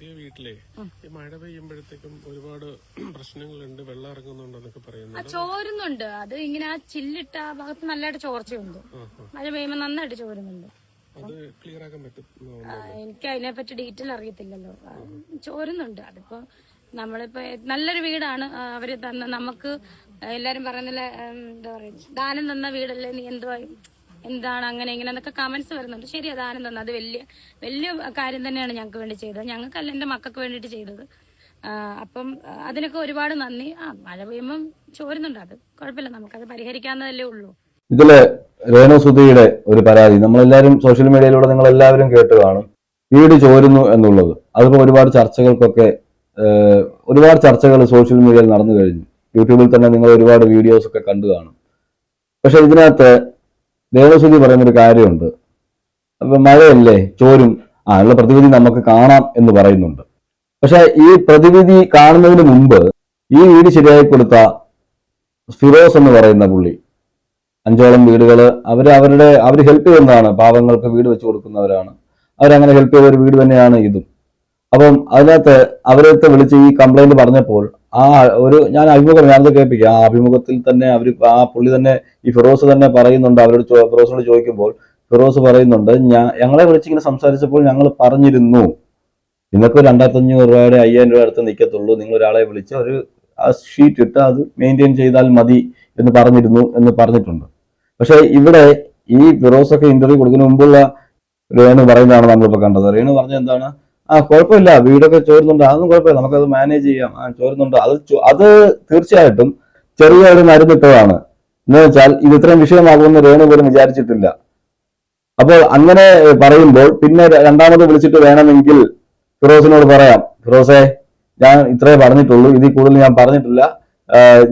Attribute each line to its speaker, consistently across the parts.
Speaker 1: വീട്ടിലെ ഈ മഴ പെയ്യുമ്പോഴത്തേക്കും ഒരുപാട് പ്രശ്നങ്ങളുണ്ട്, വെള്ളം ഇറങ്ങുന്നുണ്ടെന്നൊക്കെ പറയുന്നു.
Speaker 2: ചോരുന്നുണ്ട്. അത് ഇങ്ങനെ ആ ചില്ലിട്ട ആ ഭാഗത്ത് നല്ലതായിട്ട് ചോർച്ചയുണ്ട്. മഴ പെയ്യുമ്പോ നന്നായിട്ട് ചോരുന്നുണ്ട്.
Speaker 1: അത് ക്ലിയർ ആക്കാൻ പറ്റും.
Speaker 2: എനിക്ക് അതിനെപ്പറ്റി ഡീറ്റെയിൽ അറിയത്തില്ലല്ലോ. ചോരുന്നുണ്ട്. അതിപ്പോ നമ്മളിപ്പോ നല്ലൊരു വീടാണ് അവര് തന്ന. നമുക്ക് എല്ലാരും പറയുന്നില്ല, എന്താ പറയാ, ദാനം തന്ന വീടല്ലേ, നീ എന്താണ് അങ്ങനെ ഇങ്ങനെ എന്നൊക്കെ കമന്റ്സ് വരുന്നുണ്ട്. ശരിയാ, ദാനം തന്ന അത് വലിയ കാര്യം തന്നെയാണ് ഞങ്ങൾക്ക് വേണ്ടി ചെയ്തത്. ഞങ്ങൾക്കല്ല, എന്റെ മക്കൾക്ക് വേണ്ടിയിട്ട് ചെയ്തത്. അപ്പം അതിനൊക്കെ ഒരുപാട് നന്ദി. മഴ പെയ്യുമ്പം ചോരുന്നുണ്ട്. അത് കുഴപ്പമില്ല, നമുക്കത് പരിഹരിക്കാവുന്നതല്ലേ ഉള്ളൂ.
Speaker 3: ഇതില് രേണുസുധിയുടെ ഒരു പരാതി നമ്മളെല്ലാവരും സോഷ്യൽ മീഡിയയിലൂടെ നിങ്ങൾ എല്ലാവരും കേട്ട് കാണും. വീട് ചോരുന്നു എന്നുള്ളത് അതിപ്പോ ഒരുപാട് ചർച്ചകൾ സോഷ്യൽ മീഡിയയിൽ നടന്നു കഴിഞ്ഞു. യൂട്യൂബിൽ തന്നെ നിങ്ങൾ ഒരുപാട് വീഡിയോസ് ഒക്കെ കണ്ടു കാണും. പക്ഷെ ഇതിനകത്ത് രേണുസുധി പറയുന്നൊരു കാര്യമുണ്ട്. അപ്പൊ മഴയല്ലേ, ചോരും, ഉള്ള പ്രതിവിധി നമുക്ക് കാണാം എന്ന് പറയുന്നുണ്ട്. പക്ഷെ ഈ പ്രതിവിധി കാണുന്നതിന് മുമ്പ് ഈ വീട് ശരിയായി കൊടുത്ത ഫിറോസ് എന്ന് പറയുന്ന പുള്ളി 5ഓളം വീടുകൾ അവർ ഹെൽപ്പ് ചെയ്യുന്നതാണ്. പാവങ്ങൾക്ക് വീട് വെച്ച് കൊടുക്കുന്നവരാണ്. അവരങ്ങനെ ഹെൽപ്പ് ചെയ്ത ഒരു വീട് തന്നെയാണ് ഇതും. അപ്പം അതിനകത്ത് അവരടുത്ത് വിളിച്ച് ഈ കംപ്ലൈന്റ് പറഞ്ഞപ്പോൾ ഞാനത് കേൾപ്പിക്കാം. ആ അഭിമുഖത്തിൽ തന്നെ പുള്ളി തന്നെ, ഈ ഫിറോസ് തന്നെ പറയുന്നുണ്ട്. ഫിറോസിനോട് ചോദിക്കുമ്പോൾ ഫിറോസ് പറയുന്നുണ്ട്, ഞങ്ങളെ വിളിച്ചിങ്ങനെ സംസാരിച്ചപ്പോൾ ഞങ്ങൾ പറഞ്ഞിരുന്നു, നിങ്ങൾക്ക് 2500 രൂപയുടെ 5000 രൂപ അടുത്ത് നിൽക്കത്തുള്ളൂ, നിങ്ങൾ ഒരാളെ വിളിച്ച് ഒരു ഷീറ്റ് ഇട്ട് അത് മെയിൻറ്റെയിൻ ചെയ്താൽ മതി എന്ന് പറഞ്ഞിട്ടുണ്ട്. പക്ഷെ ഇവിടെ ഈ ഫിറോസൊക്കെ ഇന്റർവ്യൂ കൊടുക്കുന്നതിന് മുമ്പുള്ള രേണു പറയുന്നതാണ് നമ്മളിപ്പോൾ കണ്ടത്. രേണു പറഞ്ഞ എന്താണ്, കുഴപ്പമില്ല, വീടൊക്കെ ചോരുന്നുണ്ട്, അതൊന്നും കുഴപ്പമില്ല, നമുക്കത് മാനേജ് ചെയ്യാം, ചോരുന്നുണ്ട്. അത് തീർച്ചയായിട്ടും ചെറിയ ഒരു മരുന്നിട്ടതാണ്. എന്ന് വെച്ചാൽ ഇത് ഇത്രയും വിഷയമാകുമെന്ന് രേണു പോലും വിചാരിച്ചിട്ടില്ല. അപ്പോൾ അങ്ങനെ പറയുമ്പോൾ പിന്നെ രണ്ടാമത് വിളിച്ചിട്ട് വേണമെങ്കിൽ ഫിറോസിനോട് പറയാം, ഫിറോസെ, ഞാൻ ഇത്രേ പറഞ്ഞിട്ടുള്ളൂ, ഇതിൽ കൂടുതൽ ഞാൻ പറഞ്ഞിട്ടില്ല,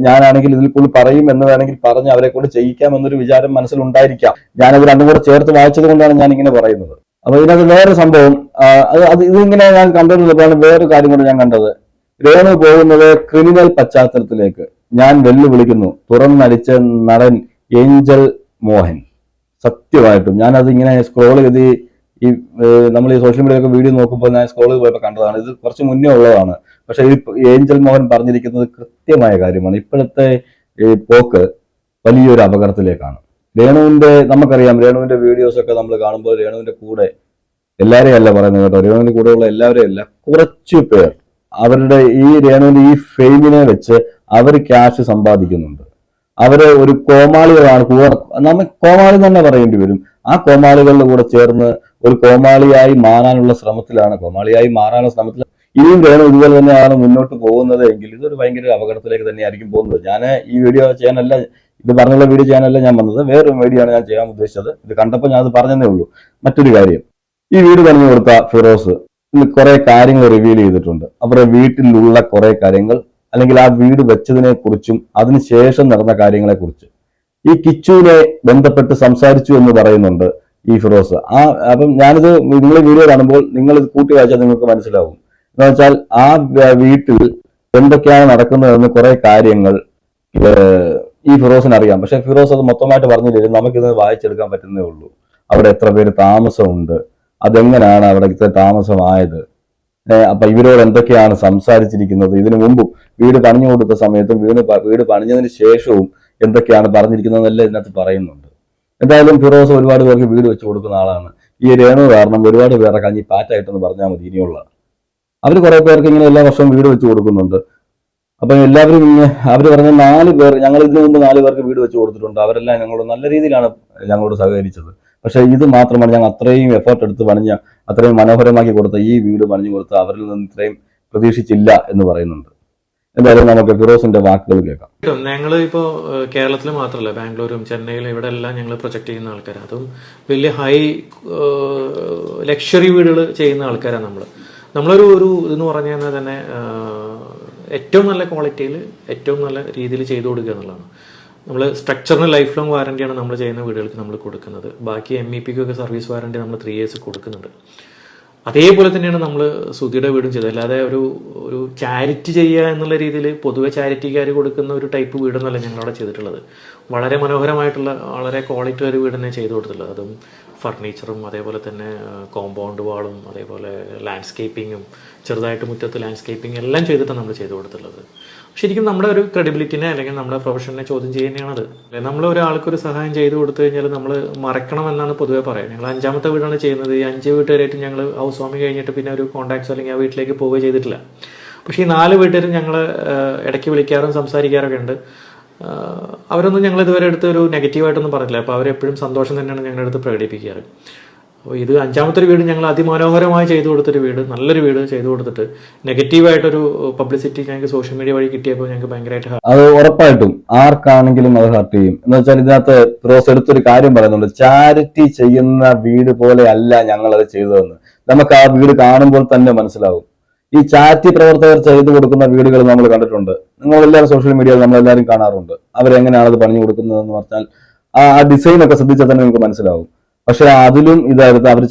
Speaker 3: ഞാനാണെങ്കിൽ ഇതിൽ കൂടുതൽ പറയും എന്ന് വേണമെങ്കിൽ പറഞ്ഞ് അവരെ കൊണ്ട് ചെയ്യിക്കാം എന്നൊരു വിചാരം മനസ്സിലുണ്ടായിരിക്കാം. ഞാനത് രണ്ടും കൂടെ ചേർത്ത് വായിച്ചത് കൊണ്ടാണ് ഞാൻ ഇങ്ങനെ പറയുന്നത്. അപ്പൊ ഇതിനകത്ത് വേറെ സംഭവം, ഇതിങ്ങനെ ഞാൻ കണ്ടുകൊണ്ടിരുന്നപ്പോഴാണ് വേറൊരു കാര്യം കൂടെ ഞാൻ കണ്ടത്. രേണു പോകുന്നത് ക്രിമിനൽ പശ്ചാത്തലത്തിലേക്ക്. ഞാൻ വെല്ലുവിളിക്കുന്നു, തുറന്നടിച്ച നടൻ ഏഞ്ചൽ മോഹൻ. സത്യമായിട്ടും ഞാനത് ഇങ്ങനെ സ്ക്രോൾ ചെയ്ത് നമ്മൾ ഈ സോഷ്യൽ മീഡിയ ഒക്കെ വീഡിയോ നോക്കുമ്പോൾ ഞാൻ സ്ക്രോൾ ചെയ്ത് പോയപ്പോൾ കണ്ടതാണ്. ഇത് കുറച്ച് മുന്നേ ഉള്ളതാണ്. പക്ഷെ ഈ ഏഞ്ചൽ മോഹൻ പറഞ്ഞിരിക്കുന്നത് കൃത്യമായ കാര്യമാണ്. ഇപ്പോഴത്തെ പോക്ക് വലിയൊരു അപകടത്തിലേക്കാണ്. നമുക്കറിയാം, രേണുവിന്റെ വീഡിയോസ് ഒക്കെ നമ്മൾ കാണുമ്പോൾ രേണുവിന്റെ കൂടെ എല്ലാവരെയും അല്ല പറയുന്നത് കേട്ടോ, രേണുവിന്റെ കൂടെയുള്ള എല്ലാവരെയും അല്ല, കുറച്ചു പേർ അവരുടെ ഈ രേണുവിന്റെ ഈ ഫെയിമിനെ വെച്ച് അവർ ക്യാഷ് സമ്പാദിക്കുന്നുണ്ട്. അവര് ഒരു കോമാളികളാണ്. നമ്മൾ കോമാളി തന്നെ പറയേണ്ടി വരും. ആ കോമാളികളുടെ കൂടെ ചേർന്ന് ഒരു കോമാളിയായി മാറാനുള്ള ശ്രമത്തിലാണ്. ഇനിയും രേണു ഇതുപോലെ തന്നെയാണ് മുന്നോട്ട് പോകുന്നത് എങ്കിൽ ഇതൊരു ഭയങ്കര അപകടത്തിലേക്ക് തന്നെയായിരിക്കും പോകുന്നത്. ഞാൻ ഈ വീഡിയോ ചെയ്യാനല്ല, ഇത് പറഞ്ഞുള്ള വീഡിയോ ചെയ്യാനല്ല ഞാൻ വന്നത്, വേറൊരു വീഡിയോ ആണ് ഞാൻ ചെയ്യാൻ ഉദ്ദേശിച്ചത്. ഇത് കണ്ടപ്പോൾ ഞാൻ അത് പറഞ്ഞതേ ഉള്ളൂ. മറ്റൊരു കാര്യം, ഈ വീട് പണിഞ്ഞു കൊടുത്ത ഫിറോസ് കുറെ കാര്യങ്ങൾ റിവീൽ ചെയ്തിട്ടുണ്ട്. അവരുടെ വീട്ടിലുള്ള കുറെ കാര്യങ്ങൾ, അല്ലെങ്കിൽ ആ വീട് വെച്ചതിനെ കുറിച്ചും അതിനുശേഷം നടന്ന കാര്യങ്ങളെ കുറിച്ച് ഈ കിച്ചുവിനെ ബന്ധപ്പെട്ട് സംസാരിച്ചു എന്ന് പറയുന്നുണ്ട് ഈ ഫിറോസ്. അപ്പം ഞാനിത് നിങ്ങൾ വീഡിയോ കാണുമ്പോൾ നിങ്ങൾ ഇത് കൂട്ടി വായിച്ചാൽ നിങ്ങൾക്ക് മനസ്സിലാവും. എന്ന് വെച്ചാൽ ആ വീട്ടിൽ എന്തൊക്കെയാണ് നടക്കുന്നതെന്ന് കുറെ കാര്യങ്ങൾ ഈ ഫിറോസിന് അറിയാം. പക്ഷെ ഫിറോസ് അത് മൊത്തമായിട്ട് പറഞ്ഞില്ല. നമുക്കിത് വായിച്ചെടുക്കാൻ പറ്റുന്നേ ഉള്ളൂ. അവിടെ എത്ര പേര് താമസമുണ്ട്, അതെങ്ങനെയാണ് അവിടെ ഇത്ര താമസമായത്, അപ്പൊ ഇവരോട് എന്തൊക്കെയാണ് സംസാരിച്ചിരിക്കുന്നത്, ഇതിനു മുമ്പും വീട് പണിഞ്ഞു കൊടുത്ത സമയത്തും വീട് പണിഞ്ഞതിന് ശേഷവും എന്തൊക്കെയാണ് പറഞ്ഞിരിക്കുന്നതെന്നെല്ലാം ഇതിനകത്ത് പറയുന്നുണ്ട്. എന്തായാലും ഫിറോസ് ഒരുപാട് പേർക്ക് വീട് വെച്ച് കൊടുക്കുന്ന ആളാണ്. ഈ രേണു കാരണം ഒരുപാട് പേരുടെ കഞ്ഞി പാറ്റായിട്ടെന്ന് പറഞ്ഞാൽ മതി ഇനിയുള്ള. അവർ കുറെ പേർക്ക് ഇങ്ങനെ എല്ലാ വർഷവും വീട് വെച്ച് കൊടുക്കുന്നുണ്ട്. അപ്പൊ എല്ലാവരും അവർ പറഞ്ഞ 4 പേർ, ഞങ്ങൾ ഇതിനു മുമ്പ് 4 പേർക്ക് വീട് വെച്ച് കൊടുത്തിട്ടുണ്ട്. അവരെല്ലാം ഞങ്ങളോട് നല്ല രീതിയിലാണ് ഞങ്ങളോട് സഹകരിച്ചത്. പക്ഷെ ഇത് മാത്രമാണ് ഞങ്ങൾ അത്രയും എഫേർട്ട് എടുത്ത് പണിഞ്ഞ, അത്രയും മനോഹരമാക്കി കൊടുത്ത ഈ വീട് പണിഞ്ഞു കൊടുത്ത അവരിൽ നിന്ന് ഇത്രയും പ്രതീക്ഷിച്ചില്ല എന്ന് പറയുന്നുണ്ട്. എന്തായാലും നമുക്ക് ഫിറോസിന്റെ വാക്കുകൾ കേൾക്കാം.
Speaker 4: ഞങ്ങൾ ഇപ്പോൾ കേരളത്തിൽ മാത്രമല്ല, ബാംഗ്ലൂരും ചെന്നൈയിലും ഇവിടെ എല്ലാം ഞങ്ങൾ പ്രൊജക്ട് ചെയ്യുന്ന ആൾക്കാരാണ്. അതും വലിയ ഹൈ ലക്ഷറി വീടുകൾ ചെയ്യുന്ന ആൾക്കാരാണ് നമ്മളൊരു ഇതെന്ന് പറഞ്ഞു കഴിഞ്ഞാൽ തന്നെ ഏറ്റവും നല്ല ക്വാളിറ്റിയിൽ ഏറ്റവും നല്ല രീതിയിൽ ചെയ്തു കൊടുക്കുക എന്നുള്ളതാണ്. നമ്മൾ സ്ട്രക്ചറിന് ലൈഫ് ലോങ് വാറന്റിയാണ് നമ്മൾ ചെയ്യുന്ന വീടുകൾക്ക് നമ്മൾ കൊടുക്കുന്നത്. ബാക്കി MEPക്കൊക്കെ സർവീസ് വാറന്റി നമ്മൾ 3 years കൊടുക്കുന്നുണ്ട്. അതേപോലെ തന്നെയാണ് നമ്മൾ സുധിയുടെ വീടും ചെയ്തത്. അല്ലാതെ ഒരു ചാരിറ്റി ചെയ്യുക എന്നുള്ള രീതിയിൽ പൊതുവെ ചാരിറ്റിക്കാർ കൊടുക്കുന്ന ഒരു ടൈപ്പ് വീടൊന്നുമല്ല ഞങ്ങളവിടെ ചെയ്തിട്ടുള്ളത്. വളരെ മനോഹരമായിട്ടുള്ള വളരെ ക്വാളിറ്റി ഒരു വീട് തന്നെ ചെയ്തു കൊടുത്തിട്ടുള്ളത്. അതും ഫർണിച്ചറും അതേപോലെ തന്നെ കോമ്പൗണ്ട് വാളും അതേപോലെ ലാൻഡ്സ്കേപ്പിങ്ങും ചെറുതായിട്ട് മുറ്റത്ത് ലാൻഡ്സ്കേപ്പിംഗ് എല്ലാം ചെയ്തിട്ടാണ് നമ്മൾ ചെയ്തു കൊടുത്തുള്ളത്. ശരിക്കും നമ്മുടെ ഒരു ക്രെഡിബിലിറ്റിനെ അല്ലെങ്കിൽ നമ്മുടെ പ്രൊഫഷനെ ചോദ്യം ചെയ്യുന്നതാണത്. നമ്മൾ ഒരാൾക്കൊരു സഹായം ചെയ്തു കൊടുത്തു കഴിഞ്ഞാൽ നമ്മൾ മറക്കണം എന്നാണ് പൊതുവെ പറയുക. ഞങ്ങൾ 5ാമത്തെ വീടാണ് ചെയ്യുന്നത്. ഈ 5 വീട്ടുകാരായിട്ട് ഞങ്ങൾ ഹൗസ് വാമിങ് കഴിഞ്ഞിട്ട് പിന്നെ ഒരു കോൺടാക്ട്സ് അല്ലെങ്കിൽ ആ വീട്ടിലേക്ക് പോവുക ചെയ്തിട്ടില്ല. പക്ഷേ ഈ 4 വീട്ടുകാരും ഞങ്ങൾ ഇടയ്ക്ക് വിളിക്കാറും സംസാരിക്കാറൊക്കെ ഉണ്ട്. അവരൊന്നും ഞങ്ങൾ ഇതുവരെ അടുത്ത് ഒരു നെഗറ്റീവായിട്ടൊന്നും പറഞ്ഞില്ല. അപ്പോൾ അവരെപ്പോഴും സന്തോഷം തന്നെയാണ് ഞങ്ങളുടെ അടുത്ത് പ്രകടിപ്പിക്കാറ്. അപ്പോൾ ഇത് 5ാമത്തെ വീട് ഞങ്ങൾ അതിമനോഹരമായി ചെയ്തു കൊടുത്തൊരു വീട്, നല്ലൊരു വീട് ചെയ്തു കൊടുത്തിട്ട് നെഗറ്റീവായിട്ടൊരു പബ്ലിസിറ്റി ഞങ്ങൾക്ക് സോഷ്യൽ മീഡിയ വഴി കിട്ടിയപ്പോൾ ഞങ്ങൾക്ക് ഭയങ്കരമായിട്ട്
Speaker 3: അത് ഉറപ്പായിട്ടും ആർക്കാണെങ്കിലും അത് ഹർട്ട് ചെയ്യും. എന്ന് വെച്ചാൽ ഇതിനകത്ത് ഫിറോസ് എടുത്തൊരു കാര്യം പറയുന്നുണ്ട്, ചാരിറ്റി ചെയ്യുന്ന വീട് പോലെ അല്ല ഞങ്ങളത് ചെയ്തതെന്ന്. നമുക്ക് ആ വീട് കാണുമ്പോൾ തന്നെ മനസ്സിലാവും. ഈ ചാരിറ്റി പ്രവർത്തകർ ചെയ്തു കൊടുക്കുന്ന വീടുകൾ നമ്മൾ കണ്ടിട്ടുണ്ട്. നിങ്ങളെല്ലാവരും സോഷ്യൽ മീഡിയയിൽ നമ്മളെല്ലാവരും കാണാറുണ്ട്. അവരെങ്ങനെയാണ് അത് പണിഞ്ഞു കൊടുക്കുന്നതെന്ന് പറഞ്ഞാൽ ആ ഡിസൈൻ ഒക്കെ ശ്രദ്ധിച്ചാൽ തന്നെ നിങ്ങൾക്ക് മനസ്സിലാവും. പക്ഷെ അതിലും ഇതായിരുന്നു അവർ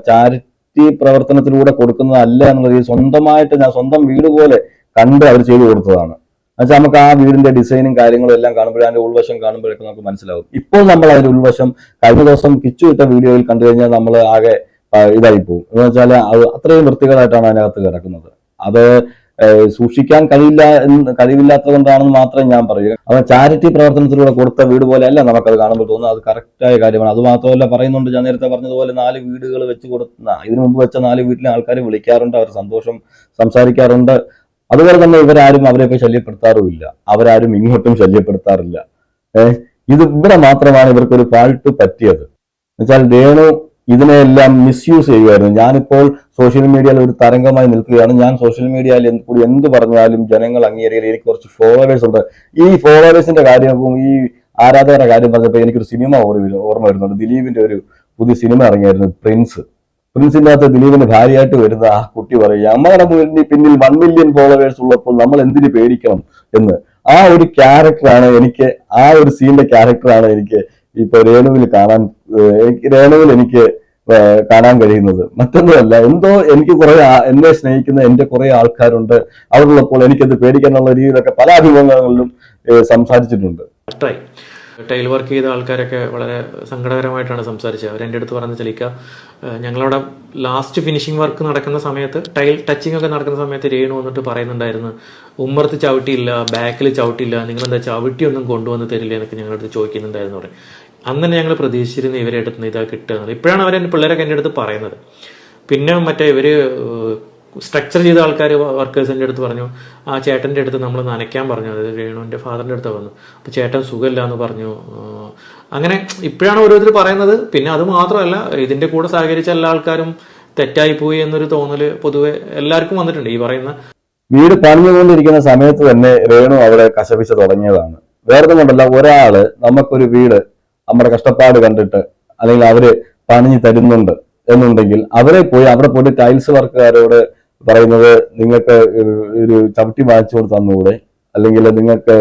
Speaker 3: ചാരിറ്റി പ്രവർത്തനത്തിലൂടെ കൊടുക്കുന്നതല്ല എന്നുള്ള രീതി സ്വന്തമായിട്ട് സ്വന്തം വീട് പോലെ കണ്ട് അവർ ചെയ്തു കൊടുത്തതാണ്. എന്നുവെച്ചാൽ നമുക്ക് ആ വീടിന്റെ ഡിസൈനും കാര്യങ്ങളും എല്ലാം കാണുമ്പോഴേ അതിന്റെ ഉൾവശം കാണുമ്പോഴൊക്കെ നമുക്ക് മനസ്സിലാവും. ഇപ്പോൾ നമ്മൾ അതിന്റെ ഉൾവശം കഴിഞ്ഞ ദിവസം കിച്ചു ഇട്ട വീഡിയോയിൽ കണ്ടു കഴിഞ്ഞാൽ നമ്മൾ ആകെ ഇതായി പോകും. എന്ന് വെച്ചാൽ അത് അത്രയും വൃത്തികേടായിട്ടാണ് അതിനകത്ത് കിടക്കുന്നത്. അത് സൂക്ഷിക്കാൻ കഴിവില്ലാത്തത് കൊണ്ടാണെന്ന് മാത്രമേ ഞാൻ പറയൂ. അവൻ ചാരിറ്റി പ്രവർത്തനത്തിലൂടെ കൊടുത്ത വീട് പോലെ അല്ല നമുക്കത് കാണുമ്പോൾ തോന്നുന്നത്. അത് കറക്റ്റായ കാര്യമാണ്. അത് മാത്രമല്ല പറയുന്നുണ്ട്, ഞാൻ നേരത്തെ പറഞ്ഞതുപോലെ 4 വീടുകൾ വെച്ച് കൊടുക്കുന്ന ഇതിനു മുമ്പ് വെച്ച 4 വീട്ടിലെ ആൾക്കാർ വിളിക്കാറുണ്ട്, അവർ സന്തോഷം സംസാരിക്കാറുണ്ട്. അതുപോലെ തന്നെ ഇവരാരും അവരെയൊക്കെ ശല്യപ്പെടുത്താറുമില്ല, അവരാരും ഇങ്ങോട്ടും ശല്യപ്പെടുത്താറില്ല. ഇത് ഇവിടെ മാത്രമാണ് ഇവർക്കൊരു ഫാൾട്ട് പറ്റിയത്. എന്നുവെച്ചാൽ രേണു ഇതിനെല്ലാം മിസ്യൂസ് ചെയ്യുമായിരുന്നു. ഞാനിപ്പോൾ സോഷ്യൽ മീഡിയയിൽ ഒരു തരംഗമായി നിൽക്കുകയാണ്. ഞാൻ സോഷ്യൽ മീഡിയയിൽ കൂടി എന്ത് പറഞ്ഞാലും ജനങ്ങൾ അംഗീകരിക്കില്ല. എനിക്ക് കുറച്ച് ഫോളോവേഴ്സ് ഉണ്ട്. ഈ ഫോളോവേഴ്സിന്റെ കാര്യവും ഈ ആരാധകരുടെ കാര്യം പറഞ്ഞപ്പോൾ എനിക്കൊരു സിനിമ ഓർമ്മ വരുന്നുണ്ട്. ദിലീപിന്റെ ഒരു പുതിയ സിനിമ ഇറങ്ങിയായിരുന്നു, പ്രിൻസിന്റെ അകത്ത് ദിലീപിന്റെ ഭാര്യയായിട്ട് വരുന്ന ആ കുട്ടി പറയുക, നമ്മുടെ പിന്നിൽ 1 മില്യൺ ഫോളോവേഴ്സ് ഉള്ളപ്പോൾ നമ്മൾ എന്തിനു പേടിക്കണം എന്ന്. ആ ഒരു ക്യാരക്ടറാണ് എനിക്ക്, ആ ഒരു സീനിന്റെ ക്യാരക്ടറാണ് എനിക്ക് ഇപ്പൊ രേണുവിൽ എനിക്ക് കാണാൻ കഴിയുന്നത്. മറ്റൊന്നുമല്ല, എന്തോ എനിക്ക് എന്നെ സ്നേഹിക്കുന്ന എന്റെ കുറെ ആൾക്കാരുണ്ട്, അവരുള്ളപ്പോൾ എനിക്കത് പേടിക്കാനുള്ള രീതിയിലൊക്കെ പല അഭിമുഖങ്ങളിലും സംസാരിച്ചിട്ടുണ്ട്.
Speaker 4: ടൈൽ വർക്ക് ചെയ്ത ആൾക്കാരൊക്കെ വളരെ സങ്കടകരമായിട്ടാണ് സംസാരിച്ചത്. അവരെൻ്റെ അടുത്ത് പറഞ്ഞ ചെലിക്ക, ഞങ്ങളവിടെ ലാസ്റ്റ് ഫിനിഷിംഗ് വർക്ക് നടക്കുന്ന സമയത്ത്, ടൈൽ ടച്ചിങ് ഒക്കെ നടക്കുന്ന സമയത്ത് രേണു വന്നിട്ട് പറയുന്നുണ്ടായിരുന്നു, ഉമ്മർത്ത് ചവിട്ടിയില്ല, ബാക്കിൽ ചവിട്ടിയില്ല, നിങ്ങളെന്താ ചവിട്ടിയൊന്നും കൊണ്ടുവന്ന് തരില്ല എന്നൊക്കെ ഞങ്ങളുടെ അടുത്ത് ചോദിക്കുന്നുണ്ടായിരുന്നു പറയും. അന്ന് തന്നെ ഞങ്ങൾ പ്രതീക്ഷിച്ചിരുന്നു ഇവരെ അടുത്ത് ഇതാ കിട്ടുക. ഇപ്പോഴാണ് പിള്ളേരൊക്കെ എൻ്റെ അടുത്ത് പറയുന്നത്. പിന്നെ മറ്റേ ഇവര് സ്ട്രക്ചർ ചെയ്ത ആൾക്കാർ വർക്കേഴ്സിൻ്റെ അടുത്ത് പറഞ്ഞു, ആ ചേട്ടൻ്റെ അടുത്ത് നമ്മൾ നനയ്ക്കാൻ പറഞ്ഞു, അതായത് രേണുവിൻ്റെ ഫാദറിൻ്റെ അടുത്ത് വന്നു. അപ്പോൾ ചേട്ടൻ സുഖമില്ല എന്ന് പറഞ്ഞു. അങ്ങനെ ഇപ്പോഴാണ് ഓരോരുത്തർ പറയുന്നത്. പിന്നെ അത് മാത്രമല്ല, ഇതിൻ്റെ കൂടെ സഹകരിച്ച എല്ലാ ആൾക്കാരും തെറ്റായി പോയി എന്നൊരു തോന്നൽ പൊതുവെ എല്ലാവർക്കും വന്നിട്ടുണ്ട്. ഈ പറയുന്ന
Speaker 3: വീട് പണിഞ്ഞുകൊണ്ടിരിക്കുന്ന സമയത്ത് തന്നെ രേണു അവിടെ കശപിശ തുടങ്ങിയതാണ്. വേറെ കൊണ്ടല്ല, ഒരാള് നമുക്കൊരു വീട് നമ്മുടെ കഷ്ടപ്പാട് കണ്ടിട്ട് അല്ലെങ്കിൽ അവര് പണിഞ്ഞു തരുന്നുണ്ട് എന്നുണ്ടെങ്കിൽ അവരെ പോയി അവിടെ പോയിട്ട് ടൈൽസ് വർക്കുകാരോട് പറയുന്നത്, നിങ്ങൾക്ക് ഒരു ചവിട്ടി വാങ്ങിച്ചു കൊടുത്ത് തന്നുകൂടെ, അല്ലെങ്കിൽ നിങ്ങൾക്ക്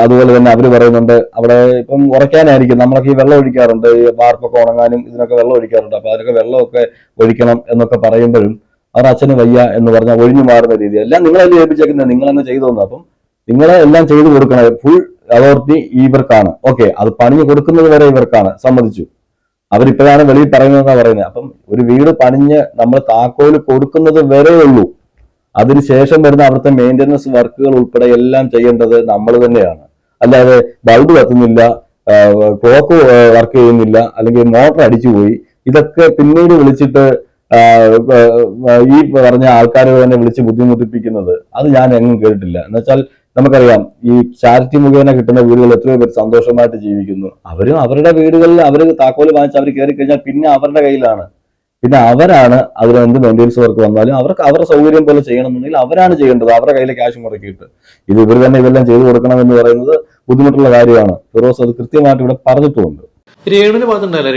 Speaker 3: അതുപോലെ തന്നെ അവര് പറയുന്നുണ്ട് അവിടെ ഇപ്പം ഉറയ്ക്കാനായിരിക്കും, നമ്മളൊക്കെ ഈ വെള്ളം ഒഴിക്കാറുണ്ട്, ഈ വാർപ്പൊക്കെ ഉണങ്ങാനും ഇതിനൊക്കെ വെള്ളം ഒഴിക്കാറുണ്ട്, അപ്പൊ അതിനൊക്കെ വെള്ളമൊക്കെ ഒഴിക്കണം എന്നൊക്കെ പറയുമ്പോഴും അവർ അച്ഛന് വയ്യ എന്ന് പറഞ്ഞാൽ ഒഴിഞ്ഞു മാറുന്ന രീതി. എല്ലാം നിങ്ങളെല്ലാം ഏൽപ്പിച്ചേക്കുന്നത്, നിങ്ങളങ്ങ് ചെയ്തു തന്നു. അപ്പം നിങ്ങളെ എല്ലാം ചെയ്തു കൊടുക്കണം. Full authority ഇവർക്കാണ്. ഓക്കെ, അത് പണിഞ്ഞു കൊടുക്കുന്നത് വരെ ഇവർക്കാണ്, സമ്മതിച്ചു. അവരിപ്പോഴാണ് വെളിയിൽ പറയുന്നതെന്നാണ് പറയുന്നത്. അപ്പം ഒരു വീട് പണിഞ്ഞ് നമ്മൾ താക്കോല് കൊടുക്കുന്നത് വരെ ഉള്ളൂ. അതിനുശേഷം വരുന്ന അവിടുത്തെ മെയിൻ്റനൻസ് വർക്കുകൾ ഉൾപ്പെടെ എല്ലാം ചെയ്യേണ്ടത് നമ്മൾ തന്നെയാണ്. അല്ലാതെ ബൾബ് കത്തുന്നില്ല, ക്ലോക്ക് വർക്ക് ചെയ്യുന്നില്ല, അല്ലെങ്കിൽ മോട്ടർ അടിച്ചുപോയി, ഇതൊക്കെ പിന്നീട് വിളിച്ചിട്ട് ഈ പറഞ്ഞ ആൾക്കാരെ തന്നെ വിളിച്ച് ബുദ്ധിമുട്ടിപ്പിക്കുന്നത് അത് ഞാൻ എങ്ങും കേട്ടിട്ടില്ല. എന്നുവെച്ചാൽ നമുക്കറിയാം, ഈ ചാരിറ്റി മുഖേന കിട്ടുന്ന വീടുകൾ എത്രയോ പേര് സന്തോഷമായിട്ട് ജീവിക്കുന്നു. അവരും അവരുടെ വീടുകളിൽ അവർ താക്കോല് വാങ്ങിച്ച് അവർ കയറി കഴിഞ്ഞാൽ പിന്നെ അവരുടെ കയ്യിലാണ്. പിന്നെ അവരാണ് അതിന് എന്ത് മെയിൻ്റെനൻസ് വർക്ക് വന്നാലും അവർക്ക് അവരുടെ സൗകര്യം പോലെ ചെയ്യണമെന്നുണ്ടെങ്കിൽ അവരാണ് ചെയ്യേണ്ടത്, അവരുടെ കയ്യിൽ ക്യാഷ് മുടക്കിയിട്ട്. ഇത് ഇവർ തന്നെ ഇതെല്ലാം ചെയ്തു കൊടുക്കണം എന്ന് പറയുന്നത് ബുദ്ധിമുട്ടുള്ള കാര്യമാണ്. ഫിറോസ് അത് കൃത്യമായിട്ട് ഇവിടെ പറഞ്ഞിട്ടുമുണ്ട്.
Speaker 4: രേണുവിന്റെ ഭാഗത്തുണ്ടല്ല,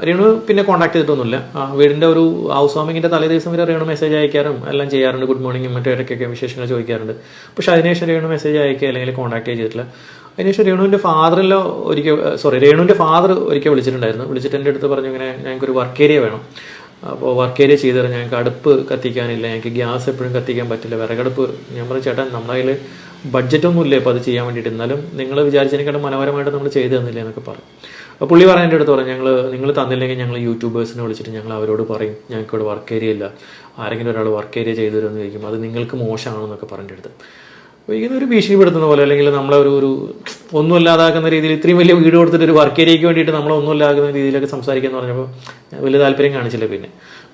Speaker 4: രേണു പിന്നെ കോൺടാക്ട് ചെയ്തിട്ടൊന്നുമില്ല. വീടിന്റെ ഒരു ഹൗസ് വാമിങ്ങിന്റെ തലേ ദിവസം വരെ രേണു മെസ്സേജ് അയക്കാറും എല്ലാം ചെയ്യാറുണ്ട്, ഗുഡ് മോർണിംഗും മറ്റു ഇടയ്ക്കൊക്കെ വിശേഷങ്ങൾ ചോദിക്കാറുണ്ട്. പക്ഷെ അതിനുശേഷം രേണു മെസ്സേജ് അയക്കുക അല്ലെങ്കിൽ കോൺടാക്ട് ചെയ്തിട്ടില്ല. അതിനുശേഷം രേണുവിന്റെ ഫാദർ ഒരിക്കൽ വിളിച്ചിട്ട് എൻ്റെ അടുത്ത് പറഞ്ഞു, ഇങ്ങനെ ഞങ്ങൾക്കൊരു വർക്ക് ഏരിയ വേണം, അപ്പോൾ വർക്ക് ഏരിയ ചെയ്തു തരാം, ഞങ്ങൾക്ക് അടുപ്പ് കത്തിക്കാനില്ല, ഞങ്ങൾക്ക് ഗ്യാസ് എപ്പോഴും കത്തിക്കാൻ പറ്റില്ല, വിറകടുപ്പ്. ഞാൻ പറഞ്ഞു, ചേട്ടാ നമ്മുടെ കയ്യിൽ ബഡ്ജറ്റൊന്നും ഇല്ലേ ഇപ്പോൾ അത് ചെയ്യാൻ വേണ്ടിയിട്ട്, എന്നാലും നിങ്ങൾ വിചാരിച്ചതിനെക്കാളും മനോഹരമായിട്ട് നമ്മൾ ചെയ്തു തന്നില്ലേ എന്നൊക്കെ പറഞ്ഞു. അപ്പോൾ പുള്ളി പറയാൻ എൻ്റെ അടുത്ത് പറഞ്ഞു, നിങ്ങൾ തന്നില്ലെങ്കിൽ ഞങ്ങൾ യൂട്യൂബേഴ്സിനെ വിളിച്ചിട്ട് ഞങ്ങൾ അവരോട് പറയും ഞങ്ങൾക്ക് ഇവിടെ വർക്ക് ഏരിയ ഇല്ല, ആരെങ്കിലും ഒരാൾ വർക്ക് ഏരിയ ചെയ്തു തരുമെന്ന് ചോദിക്കും, അത് നിങ്ങൾക്ക് മോശമാണെന്നൊക്കെ പറഞ്ഞിട്ട് അടുത്ത്. അപ്പോൾ ഇങ്ങനെ ഒരു ഭീഷണിപ്പെടുത്തുന്ന പോലെ, അല്ലെങ്കിൽ നമ്മളെ ഒരു ഒന്നും ഇല്ലാതാക്കുന്ന രീതിയിൽ ഇത്രയും വലിയ വീട് കൊടുത്തിട്ട് ഒരു വർക്ക് ഏരിയയ്ക്ക് വേണ്ടിയിട്ട് നമ്മളൊന്നും ഇല്ലാതാക്കുന്ന രീതിയിലൊക്കെ സംസാരിക്കാന്ന് പറഞ്ഞപ്പോൾ വലിയ താല്പര്യം കാണിച്ചില്ല.